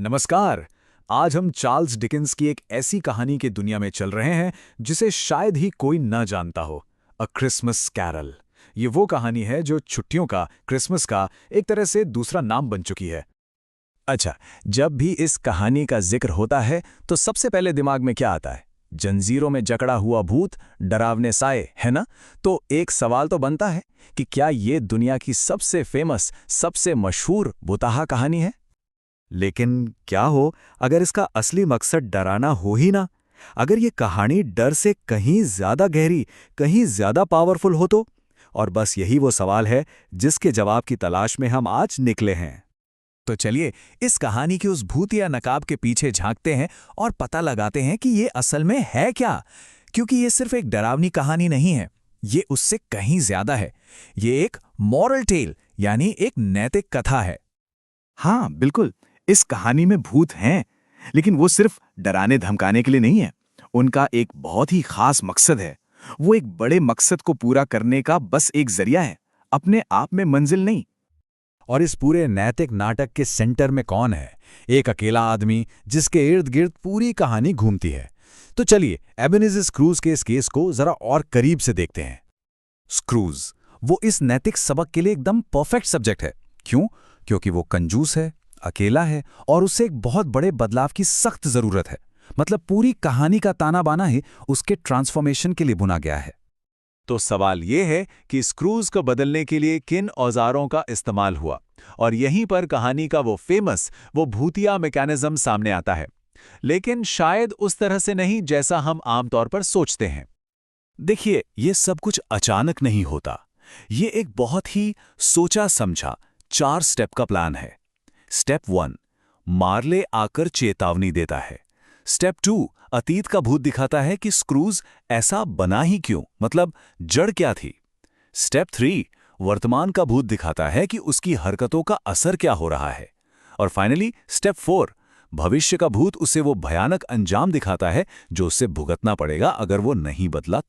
नमस्कार। आज हम चार्ल्स डिकेंस की एक ऐसी कहानी की दुनिया में चल रहे हैं जिसे शायद ही कोई न जानता हो। A Christmas carol. ये वो कहानी है जो छुट्टियों का, क्रिसमस का एक तरह से दूसरा नाम बन चुकी है। अच्छा, जब भी इस कहानी का जिक्र होता है तो सबसे पहले दिमाग में क्या आता है? जंजीरों में जकड़ा हुआ भूत, डरावने साए, है ना? तो एक सवाल तो बनता है कि क्या ये दुनिया की सबसे फेमस, सबसे मशहूर भुताहा कहानी है? लेकिन क्या हो अगर इसका असली मकसद डराना हो ही ना। अगर ये कहानी डर से कहीं ज्यादा गहरी, कहीं ज्यादा पावरफुल हो तो। और बस यही वो सवाल है जिसके जवाब की तलाश में हम आज निकले हैं। तो चलिए इस कहानी के उस भूत या नकाब के पीछे झांकते हैं और पता लगाते हैं कि ये असल में है क्या। क्योंकि ये सिर्फ एक डरावनी कहानी नहीं है, ये उससे कहीं ज्यादा है। ये एक मॉरल टेल यानी एक नैतिक कथा है। हाँ बिल्कुल, इस कहानी में भूत हैं, लेकिन वो सिर्फ डराने धमकाने के लिए नहीं है। उनका एक बहुत ही खास मकसद है। वो एक बड़े मकसद को पूरा करने का बस एक जरिया है, अपने आप में मंजिल नहीं। और इस पूरे नैतिक नाटक के सेंटर में कौन है? एक अकेला आदमी जिसके इर्द गिर्द पूरी कहानी घूमती है। तो चलिए एबेनेज़र स्क्रूज के इस केस को जरा और करीब से देखते हैं। स्क्रूज, वो इस नैतिक सबक के लिए एकदम परफेक्ट सब्जेक्ट है। क्यों? क्योंकि वो कंजूस है, अकेला है और उसे एक बहुत बड़े बदलाव की सख्त जरूरत है। मतलब पूरी कहानी का ताना बाना ही उसके ट्रांसफॉर्मेशन के लिए बुना गया है। तो सवाल ये है कि स्क्रूज को बदलने के लिए किन औजारों का इस्तेमाल हुआ, और यहीं पर कहानी का वो भूतिया मैकेनिज्म सामने आता है। लेकिन शायद उस तरह से नहीं जैसा हम आमतौर पर सोचते हैं। देखिए, ये सब कुछ अचानक नहीं होता। ये एक बहुत ही सोचा समझा 4 स्टेप का प्लान है। स्टेप 1, मार्ले आकर चेतावनी देता है। स्टेप 2, अतीत का भूत दिखाता है कि स्क्रूज ऐसा बना ही क्यों, मतलब जड़ क्या थी। स्टेप 3, वर्तमान का भूत दिखाता है कि उसकी हरकतों का असर क्या हो रहा है। और फाइनली स्टेप 4, भविष्य का भूत उसे वो भयानक अंजाम दिखाता है जो उसे भुगतना पड़ेगा अगर वो नहीं बदला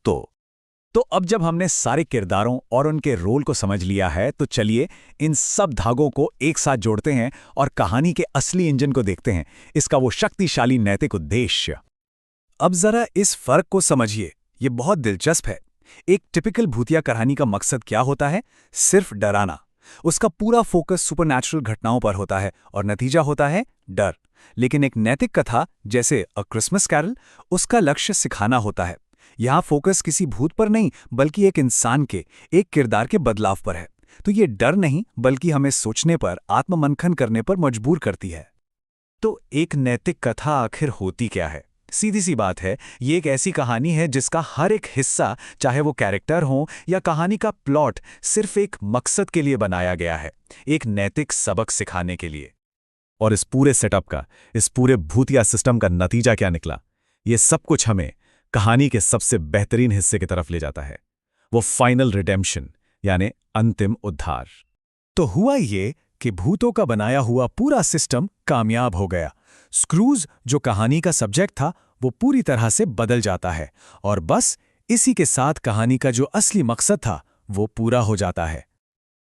तो अब जब हमने सारे किरदारों और उनके रोल को समझ लिया है तो चलिए इन सब धागों को एक साथ जोड़ते हैं और कहानी के असली इंजन को देखते हैं, इसका वो शक्तिशाली नैतिक उद्देश्य। अब जरा इस फर्क को समझिए, ये बहुत दिलचस्प है। एक टिपिकल भूतिया कहानी का मकसद क्या होता है? सिर्फ डराना। उसका पूरा फोकस सुपरनैचुरल घटनाओं पर होता है और नतीजा होता है डर। लेकिन एक नैतिक कथा जैसे अ क्रिसमस कैरल, उसका लक्ष्य सिखाना होता है। यहाँ फोकस किसी भूत पर नहीं बल्कि एक इंसान के, एक किरदार के बदलाव पर है। तो ये डर नहीं बल्कि हमें सोचने पर, आत्ममंथन करने पर मजबूर करती है। तो एक नैतिक कथा आखिर होती क्या है? सीधी सी बात है, ये एक ऐसी कहानी है जिसका हर एक हिस्सा, चाहे वो कैरेक्टर हो या कहानी का प्लॉट, सिर्फ एक मकसद के लिए बनाया गया है, एक नैतिक सबक सिखाने के लिए। और इस पूरे सेटअप का, इस पूरे भूतिया सिस्टम का नतीजा क्या निकला? ये सब कुछ हमें कहानी के सबसे बेहतरीन हिस्से की तरफ ले जाता है, वो फाइनल रिडेम्पशन यानी अंतिम उद्धार। तो हुआ ये कि भूतों का बनाया हुआ पूरा सिस्टम कामयाब हो गया। स्क्रूज जो कहानी का सब्जेक्ट था वो पूरी तरह से बदल जाता है और बस इसी के साथ कहानी का जो असली मकसद था वो पूरा हो जाता है।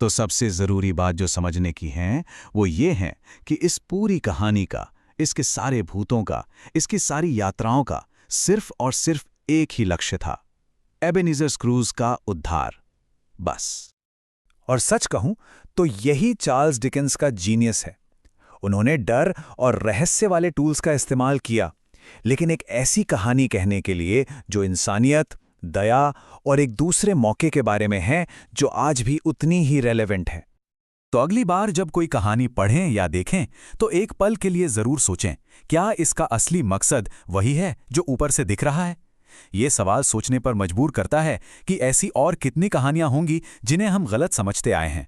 तो सबसे जरूरी बात जो समझने की है वो ये है कि इस पूरी कहानी का, इसके सारे भूतों का, इसकी सारी यात्राओं का सिर्फ और सिर्फ एक ही लक्ष्य था, एबेनेज़र स्क्रूज का उद्धार, बस। और सच कहूं तो यही चार्ल्स डिकेंस का जीनियस है। उन्होंने डर और रहस्य वाले टूल्स का इस्तेमाल किया, लेकिन एक ऐसी कहानी कहने के लिए जो इंसानियत, दया और एक दूसरे मौके के बारे में है जो आज भी उतनी ही रेलेवेंट है। तो अगली बार जब कोई कहानी पढ़ें या देखें तो एक पल के लिए जरूर सोचें, क्या इसका असली मकसद वही है जो ऊपर से दिख रहा है? ये सवाल सोचने पर मजबूर करता है कि ऐसी और कितनी कहानियां होंगी जिन्हें हम गलत समझते आए हैं।